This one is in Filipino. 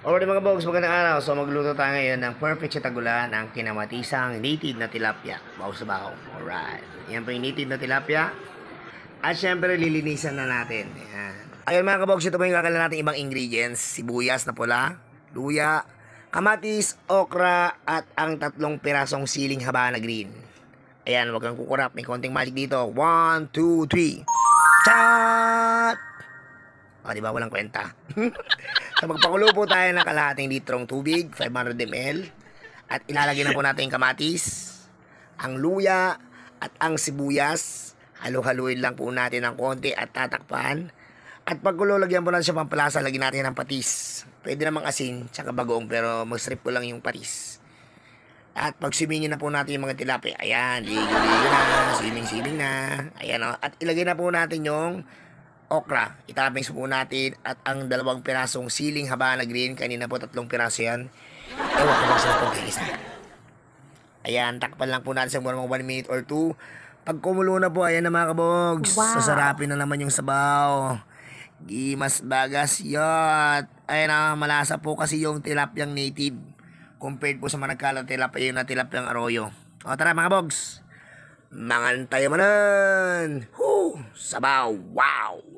Alright mga bogs, magandang araw. So magluto tayo ngayon ng perfect sa tagulan ng kinamatisang native na tilapia. Bawo sa bahaw. Alright. Yan po yung native na tilapia. At syempre lilinisan na natin. Ayan. Ayun mga kabogs, ito po yung kakailan natin ibang ingredients. Sibuyas na pula, luya, kamatis, okra, at ang 3 pirasong siling haba na green. Ayan, wag kang kukurap. May konting magic dito. 1, 2, 3. Chat! O, di ba? Walang kwenta. So, magpakulo po tayo ng kalahating litrong tubig, 500 ml. At ilalagay na po natin yung kamatis, ang luya, at ang sibuyas. Halo-haluin lang po natin ng konti at tatakpan. At pagkulo, lagyan po natin siya pampalasa, lagyan natin ng patis. Pwede namang asin, tsaka bagoong, pero mag-strip ko lang yung patis. At pagsibingin na po natin yung mga tilapia. Ayan, ligo-ligo na, swimming-swimming na. Ayan o. At ilagay na po natin yung okra. Itapings po natin. At ang 2 pirasong siling haba na green. Kanina po 3 piraso yan. Ewan ko ba sa itong isa. Ayan, takpan lang po natin sa mga 1 minute or 2. Pag kumulo na po, ayan na mga kabogs. Wow. Sasarapin na naman yung sabaw. Gimas bagas yot. Ayan na, malasa po kasi yung tilapyang native. Compared po sa managkalang tilapia yung na tilapyang arroyo. O tara mga bogs. Mangan tayo manan. Sabaw. Wow.